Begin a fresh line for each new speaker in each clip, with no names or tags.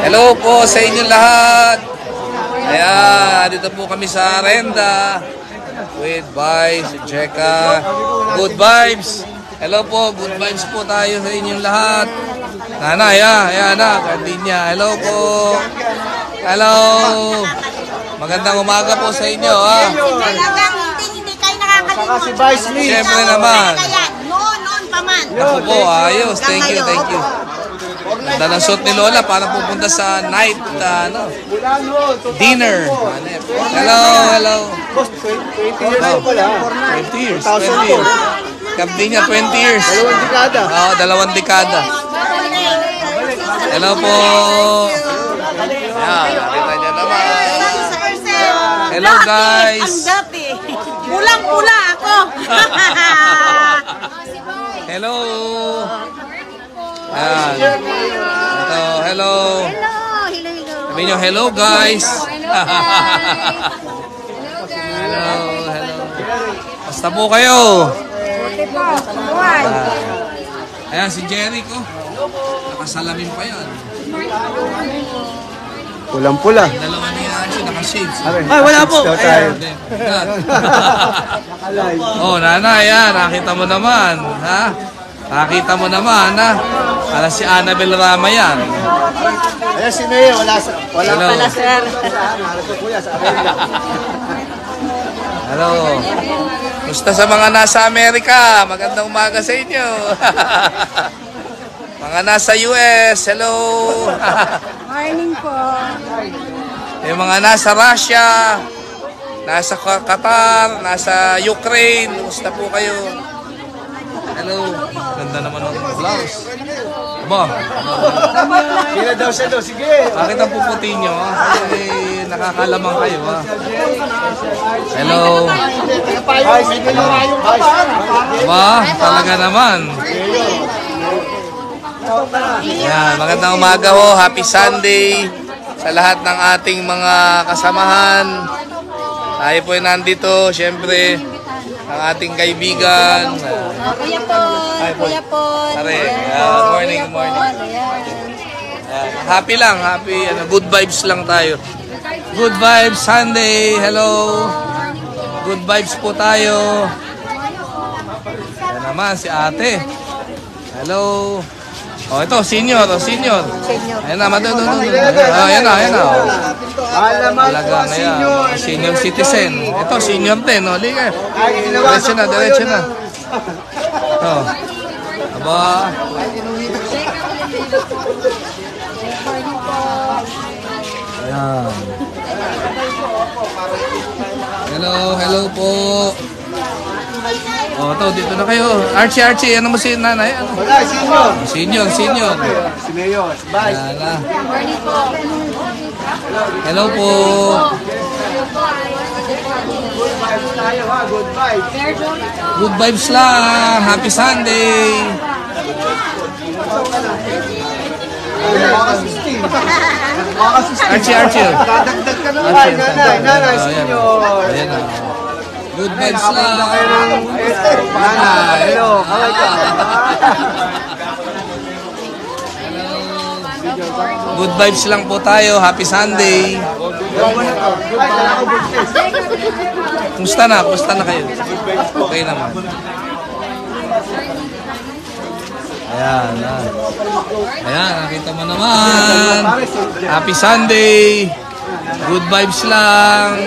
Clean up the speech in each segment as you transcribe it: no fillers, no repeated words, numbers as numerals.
Hello po sa inyo lahat. Ayan, dito po kami sa Arenda with Vice, Jeka. Good vibes. Hello po, good vibes po tayo sa inyong lahat. Nanay, ayan na, Cardinia. Hello po. Hello. Magandang umaga po sa inyo, ha.
Hindi kayo nakakalimutan.
Si Vice Lee.
Siyempre naman.
Noon pa man.
Ako po, ayos. Thank you, thank you. Ganda ng suot ni Lola para pupunta sa night dinner. Hello, hello.
20 years pala.
20 years. 20 years. Cardinia, 20 years.
Dalawang dekada.
Oo, 2 dekada. Hello po. Ayan, nakita niyo naman. Hello guys.
Ang dati. Pulang-pula ako.
Hello. Ayan. Ito, hello. Sabi nyo, hello guys. Hello, hello. Basta po kayo. Ayan, si Jericho. Nakasalamin pa yan.
Pulang-pula.
Dalawa na yan siya, naka-shades.
Ay, wala po.
Oh, nanay, yan. Nakita mo naman. Ha? Nakita mo naman, ha? Para si Annabel Rama yan.
Ayan si Nea, wala
Hello.
pala sir. Narito kuya sa Amerika.
Hello. Gusto sa mga nasa Amerika? Magandang umaga sa inyo. Mga nasa US, hello.
Morning po.
Yung mga nasa Russia, nasa Qatar, nasa Ukraine, gusto po kayo? Hello. Ganda naman ng blouse. Ba?
Kila daw siya daw, sige.
Bakit ang puputi nyo? Kasi nakakalamang kayo, ha? Hello.
Vice, sige na kayong kapan.
Ba? Talaga naman. Yan, magandang umaga ho. Happy Sunday sa lahat ng ating mga kasamahan. Tayo po ay nandito, syempre, ang ating kaibigan.
Kuya Paul. Kuya Paul.
Pare, morning, morning. Happy lang, happy. Good vibes lang tayo. Good vibes Sunday. Hello. Good vibes po tayo. Yan naman si ate. Hello. Oh, ito, senior, senior. Ayan na, ayan na. Talaga na yan, senior citizen. Ito, senior din, no? Liga. Diretso na, diretso na. Ito. Aba. Ayan. Hello, hello po. Oh, ito, dito na kayo. Archie, ano mo si nanay? Ano?
Wala, senior.
Senior.
Si Neo, si Vice.
Ayan. Hello po.
Tayo ha, good vibes.
Good vibes lang. Happy Sunday. Archie.
Dadagdag ka naman, nanay, senior.
Ayan na. Good vibes lang.
Hello, kaway ka.
Good vibes lang po tayo. Happy Sunday. Kumusta na? Kumusta na kayo? Okay naman. Ayan. Ayan, nakita mo naman. Happy Sunday. Good vibes lang.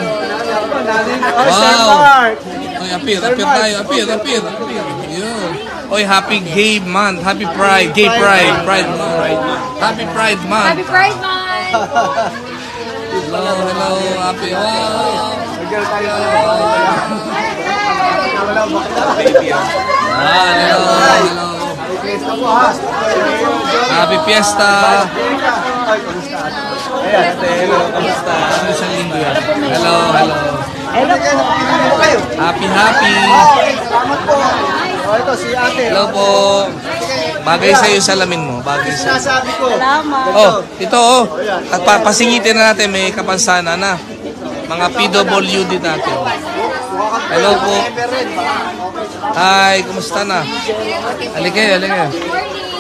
Wow. Oy, appear tayo. Yun. Oy, happy gay month. Happy Pride. Gay Pride. Pride month. Happy Pride month.
Happy Pride Month.
Hello. Happy. Wow. Hello. Happy Fiesta. Hello, kamusta? Ano isang linggo yan? Hello. Happy.
Ito si ate.
Hello po. Bagay sa'yo salamin mo. Bagay sa'yo.
Sabi ko.
Oh, ito oh. At papasingitin na natin, may kapansanan na. Mga PWD natin. Hello po. Hi, kumusta na? Halika.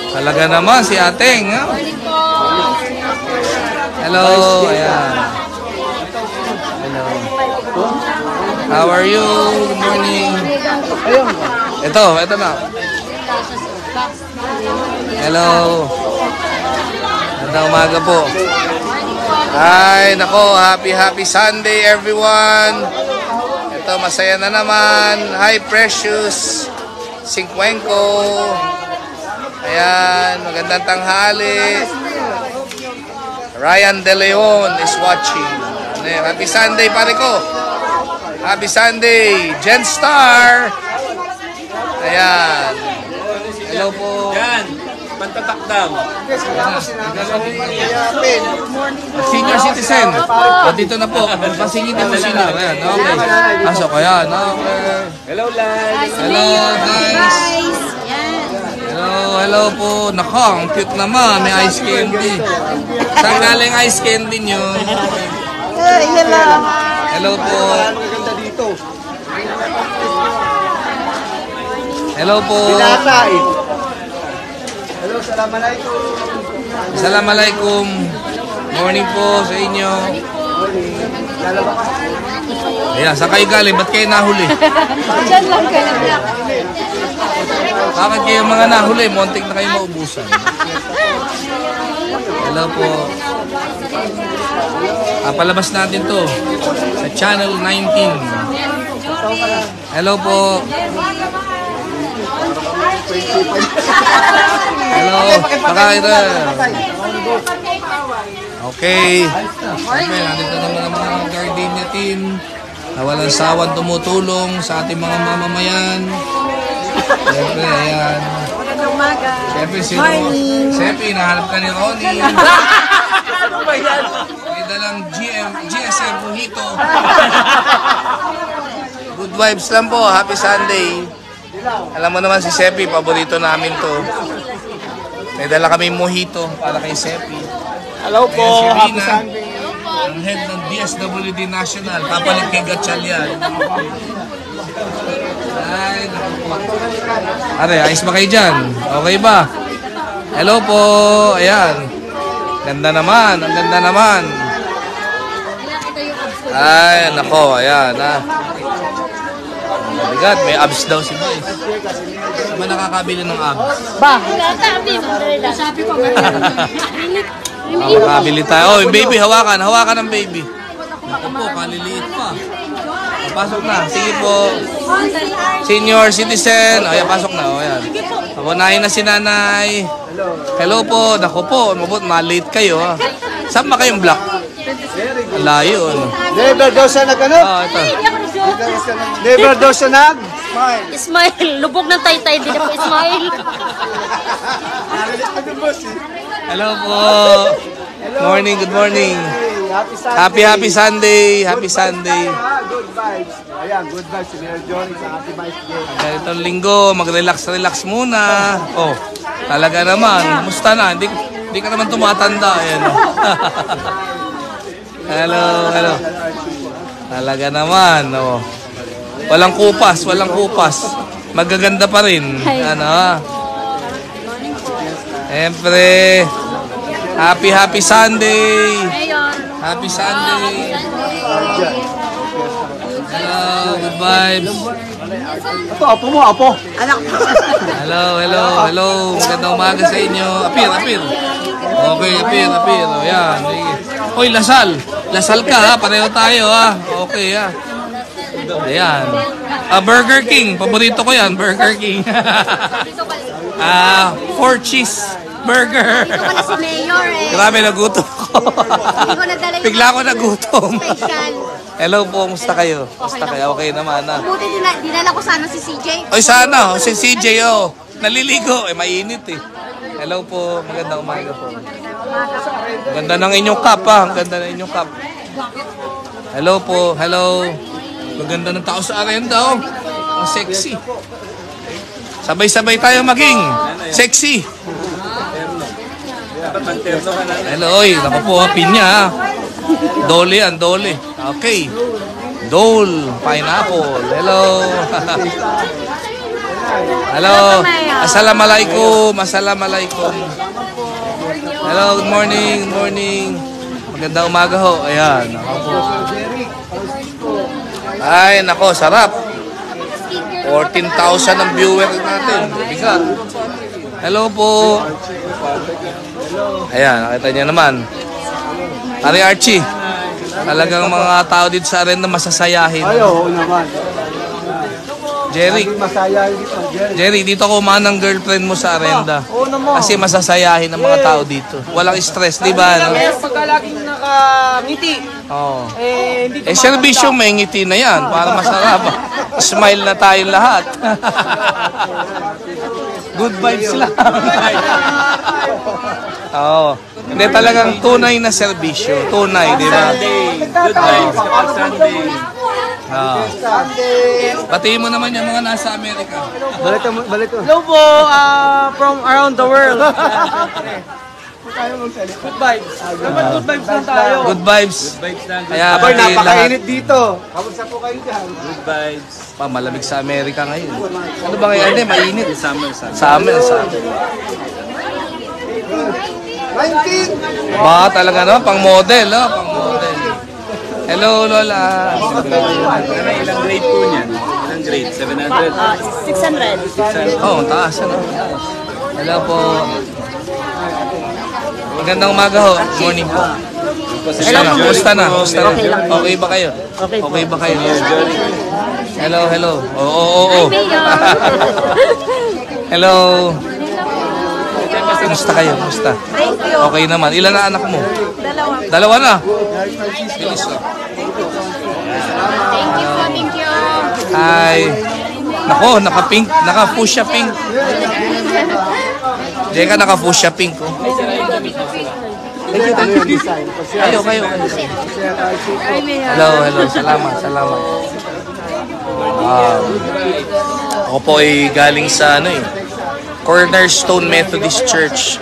Talaga naman si Ateng. Ha? Hello. Ayan. Hello. How are you? Good morning. Ito na. Hello. Magandang umaga po. Ay, nako, happy Sunday everyone. Ito, masaya na naman. Hi, Precious. 50. Ayan, magandang tanghali. Ryan De Leon is watching. Happy Sunday, pare ko. Happy Sunday, Jen Star. Ayan. Hello po.
Yan, pantatak daw.
Senior citizen. Dito na po. Pasingitin mo senior. Ayan, okay. Pasok, ayan. Okay.
Hello, Lai.
Hello, guys. Hello po. Nako, ang cute naman. May ice candy. Saan galing ice candy nyo? Hello po.
Maganda dito.
Hello po.
Binata eh. Hello, assalamualaikum.
Assalamualaikum. Morning po sa inyo.
Dalawa ka.
Ayan, saan kayo galing? Ba't kayo nahuli?
Diyan lang kayo.
Bakit kayo mga nahuli? Montik na kayo maubusan. Hello po. Palabas natin to sa Channel 19. Hello po. Hello. Baka ito. Okay. Siyempre, nandito naman ang mga Gardenia team na walang sawang tumutulong sa ating mga mamamayan. Siyempre, ayan.
Magandang umaga.
Siyempre, Siyempre, hinahanap ka ni Ronnie. May dalang GSM Mojito. Good vibes lang po. Happy Sunday. Alam mo naman si Sepi, paborito namin to. May dala kami mojito para kay Sepi.
Hello po.
Ayan, si
Happy
Rina,
Sunday.
ang head ng DSWD National. Papalit kay Gatchal yan. Ay, naku po. Are, ayos ba kayo dyan? Okay ba? Hello po. Ayan. Ganda naman. Ang ganda naman. Ay, nako. Ayan, ha. Bigat, may abs daw si Boys. Saan ba nakakabili ng abs?
Sabi ko,
Makakabili tayo. Oh, yung baby, hawakan. Hawakan ng baby. Ako po, kaliliit pa. Pasok na. Sige po. Senior citizen. Ayan, pasok na. O, ayan. Pabunahin na si nanay. Hello po. Naku po. Mabot, malate kayo. Ha? Saan ba kayong block? Ang layo. Ano?
Never daw siya nag ano?
Ito.
Never daw siya nag?
Ismail, lubog ng taytay, di na po Ismail.
Hello po. Morning, good morning.
Happy Sunday.
Happy Sunday.
Good vibes. Ayan, good vibes. Si Mayor Johnny sa Happy Vibes Day.
Ganitong linggo, mag-relax muna. Oh, talaga naman. Musta na? Hindi ka naman tumatanda. Ayan. Hello. Talaga naman. Oh. Walang kupas. Magaganda pa rin. Ano? Siyempre, happy Sunday. Happy Sunday. Hello, good vibes.
Ito, apo mo, apo.
Hello. Magandang umaga sa inyo. Apir. Okay, apir. O, yan. Hoy, lasal. Lasal ka, ha? Pareho tayo, ha? Okay, ha? Ayan. Burger King. Paborito ko yan, Burger King. 4 cheese burger.
Ito pala si Mayor eh.
Grabe, nagutom ko.
Hindi ko nadala yung
Bigla ako nagutom.
special.
Hello po, musta kayo? Musta kayo? Okay naman, ha?
Buti dinala ko sana si CJ.
Oy, sana, si CJ, oh. Naliligo, mainit, eh. Hello po, magandang umaga po. Ang ganda ng inyong cup, ha? Ang ganda ng inyong cup. Hello po, hello. Maganda ng tao sa arenda, oh. Ang sexy. Sabay-sabay tayo maging sexy. Hello, oy. Naku po, pinya, ha? Dole yan, dole. Okay. Dole, pineapple. Hello. Hello. Assalamualaikum. Hello, good morning. Magandang umaga ho. Ayan. Ako po. Ay, nako, sarap. 14,000 ang viewer natin. Bigat. Hello po. Ayan, nakita niya naman. Pare Archie, talagang mga tao dito sa arena masasayahin.
Ay, oo naman.
Jerry,
Masaya dito, Jerry.
Jerry, dito ko ng girlfriend mo sa arenda.
Oo naman.
Kasi masasayahin ang mga tao dito. Walang stress, di ba? No?
Pagka laging nakangiti,
Oo.
hindi
Eh, servisyo may ngiti na yan para masarap. Smile na tayong lahat. Good vibes lang. Oo. Hindi talagang tunay na serbisyo. Tunay, di ba?
Good vibes kapag Sunday.
Oo. Batiin mo naman yung mga nasa Amerika.
Balik ko. Hello po, from around the world. Good vibes. Dapat good vibes lang tayo.
Good vibes.
Vibes lang.
Kaya
Abay,
batiin lahat.
napakainit dito. Kamusta po kayo dyan?
Good vibes.
Malamig sa Amerika ngayon. Ano ba ngayon? Hindi, mainit.
Summer.
Sa amin.
19!
Ba, talaga no? Pang model, no? Pang model. Hello, Lola.
Ilang grade po niyan? Ilang grade? 700?
600.
Oh, taas, ano? Hello po. Magandang umaga ho. Morning po. Hello, kumusta na? Kumusta na? Okay ba kayo? Okay ba kayo? Hello. Oo. Hello. Kumusta kayo? Kumusta? Okay naman. Ilan na anak mo? Dalawa na? Bilis oh.
Thank you.
Hi. Nako, naka-pink. Naka-fuchsia pink. Jeka, naka-fuchsia pink. Oh. Kayo. Hello. Salamat. Ako po ay galing sa Cornerstone Methodist Church.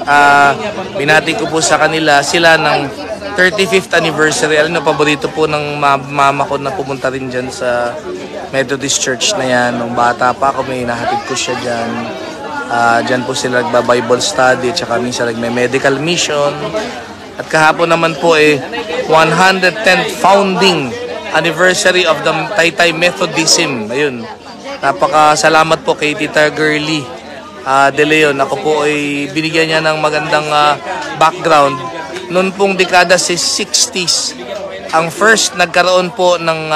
Binati ko po sa kanila sila ng 35th anniversary. Alam niyo, paborito po ng mama ko na pumunta rin dyan sa Methodist Church na yan. Nung bata pa ako, may nahatid ko siya dyan. Dyan po sila nagba-Bible study at saka minsan nagme-medical mission. At kahapon naman po 110th founding anniversary of the Taytay Methodism. Ayun. Napakasalamat po kay Tita Girlie De Leon. Ako po ay binigyan niya ng magandang background. Noon pong dekada 60s, ang first nagkaroon po ng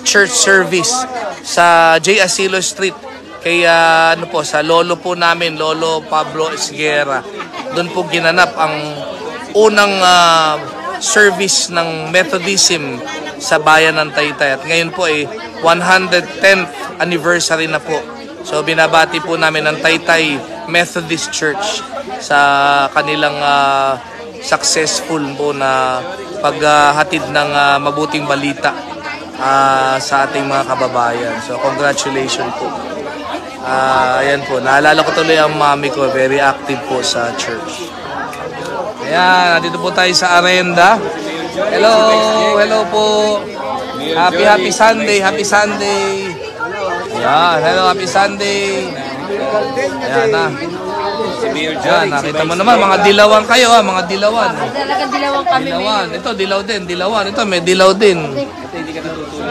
church service sa J. Asilo Street kay sa lolo po namin, Lolo Pablo Esguerra. Doon po ginanap ang unang service ng Methodism sa bayan ng Taytay. At ngayon po 110th anniversary na po. So binabati po namin ang Taytay Methodist Church sa kanilang successful po na paghatid ng mabuting balita sa ating mga kababayan. So congratulations po. Ayan po, naalala ko tuloy ang mami ko, very active po sa church. Ayan, nandito po tayo sa arenda. Hello po. Happy Sunday. Ayan, hello, happy Sunday. Ayan na. Ayan, nakita mo naman, mga dilawan kayo mga dilawan.
Talagang dilawang kami.
Dilawan, ito dilaw din, dilawan. Ito may dilaw din.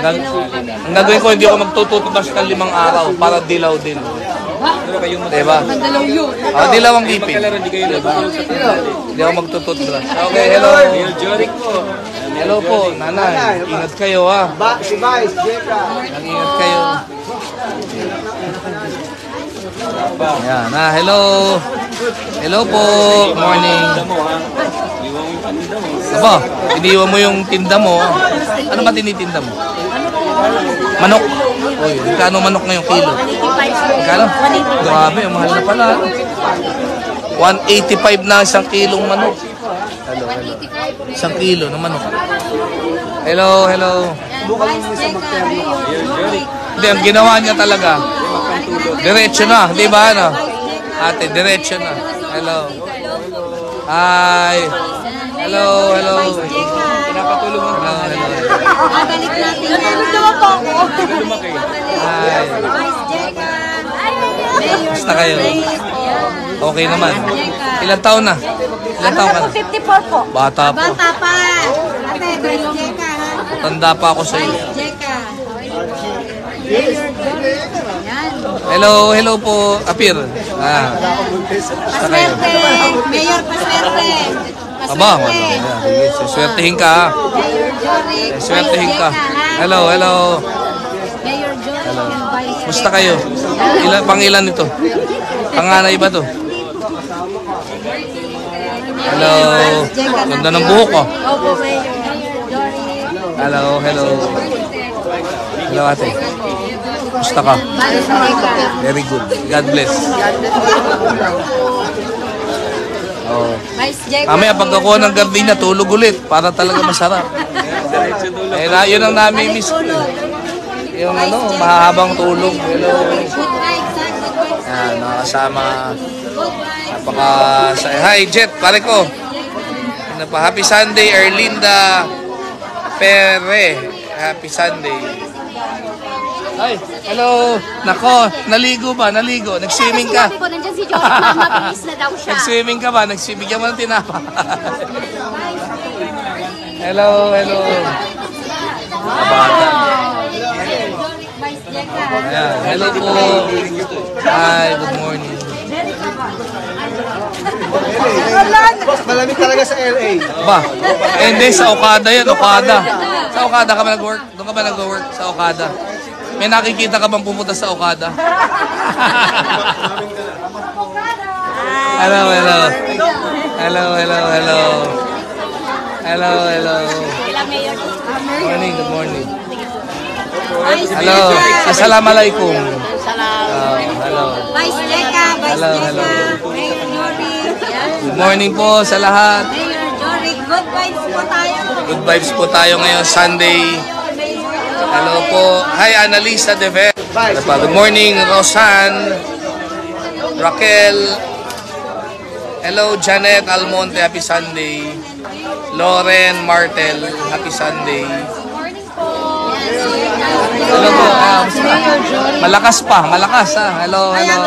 Ang gagawin ko, hindi ako magtututubas ng 5 araw para dilaw din. Diba? Dilaw ang ipin. Hindi ako magtututubas. Okay, hello. Hello po, nanay. Ingat kayo
Si Vice, Jeka.
Ingat kayo. Ayan, hello. Hello po. Morning. Aba, iniwan mo yung tinda mo. Ano ba tinitinda mo? Manok. Uy, magkano manok ngayong kilo? Magkano? Grabe, ang mahal na pala. 185 na isang kilong manok. Hello. Isang kilo ng manok. Hello. Hindi, ang ginawa niya talaga. Diretso na, di ba Ate, diretso na. Hello. Hi. Hello. Pinapatulong mo. Hello.
Balik natin. Natulog naman po ako.
Hi. Basta kayo. Okay naman. Ilang taon na? Ilang taon ka na?
54 po.
Bata po.
Bata pa.
Tanda pa ako sa iyo.
Jeka.
Hello, hello po. Apir. Ah.
Paswerte. Mayor Paswerte.
Aba, swertihin ka ha.
Mayor Jory.
Swertihin ka. Hello, hello.
Mayor Jory and Vice
Musta kayo? Pangilan ito? Panganay ba to? Hello. Ganda ng buhok ko.
Opo, Mayor. Mayor Jory.
Hello, hello. Hello ate. Musta ka?
Vice Jeka.
Very good. God bless. Oh.
Vice Jeka.
Mamaya pag ako ng gardenia, tulog ulit para talaga masarap. Eh, yun ang nami-miss ko eh. Yung ano, mahahabang tulog. Hello.
Good vibes, son. Good vibes.
Yan, nakasama.
Good vibes.
Hi, Jet, pare ko. Ano pa? Happy Sunday, Erlinda Pere. Happy Sunday. Hi, hello. Nako, naligo ba? Naligo. Nag-swimming ka.
Sabi ko, nandiyan si Joey, mabilis na daw siya.
Nag-swimming ka ba? Nagsibigyan mo ng tinapa. Hello, hello. Kabata.
Vice Jeka.
Ayan, hello po. Hi, good morning.
Malamig talaga sa LA.
Ba, hindi, sa Okada yan, Okada. Sa Okada ka ba nag-work? Doon ka ba nag-work sa Okada? May nakikita ka bang pumunta sa Okada? Hello, hello. Hello, hello, hello. Hello, hello. Morning, good morning. Hello, assalamualaikum. Hello.
Vice Jeka. Vice
Hello,
Jeka.
hello.
Mayor Jory.
Good morning po sa lahat.
Mayor Jory. Good vibes po tayo.
Good vibes po tayo ngayon, Sunday. Hello po. Hi, Annalisa Dever. Good morning, Rosan. Raquel. Hello, Janet Almonte. Happy Sunday. Lauren Martel. Happy Sunday. Hello po. Malakas pa. Malakas ha. Hello, hello.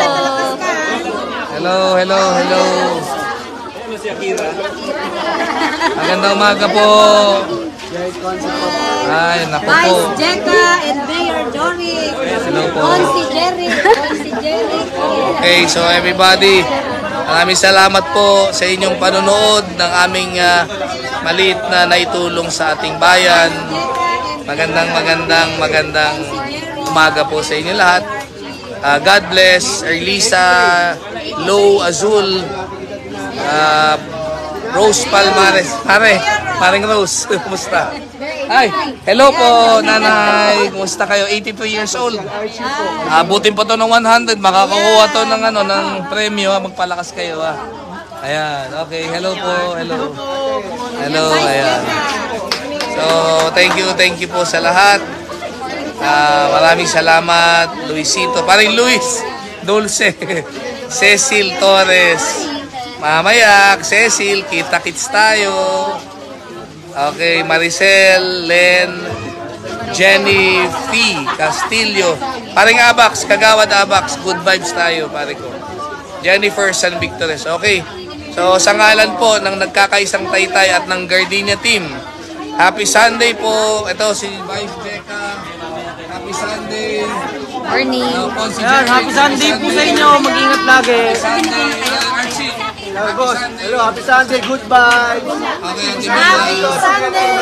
Hello, hello, hello. Magandang umaga po. Ay, naku po.
Vice Jeka and Mayor Jory.
Hello po.
Consi Jerry. Consi Jerry.
Okay, so everybody, maraming salamat po sa inyong panonood ng aming maliit na naitulong sa ating bayan. Magandang umaga po sa inyo lahat. God bless. Erlisa, Low Azul, Rose Palmares. Paring Rose, kumusta? Hi, hello po, nanay. Kumusta kayo? 82 years old. Abutin po to ng 100. Makakakuha to ng ng premyo. Magpalakas kayo ha. Ayan, okay. Hello po, hello. Hello, ayan. So, thank you po sa lahat. Maraming salamat, Luisito. Paring Luis, Dulce, Cecil Torres. Mamaya, Cecil, kita-kits tayo. Okay, Maricel, Len, Jenny P. Castillo. Paring Abax, Kagawad Abax. Good vibes tayo, pare ko. Jennifer San Victores. Okay. So, sa ngalan po ng nagkakaisang taytay at ng Gardenia team, happy Sunday po. Ito si Vice Jeka. Happy Sunday.
Morning.
Happy Sunday po sa inyo. Mag-ingat lagi.
Sunday. Archie.
Hello, boss. Hello, happy Sunday. Goodbye.
Okay,
Happy Sunday.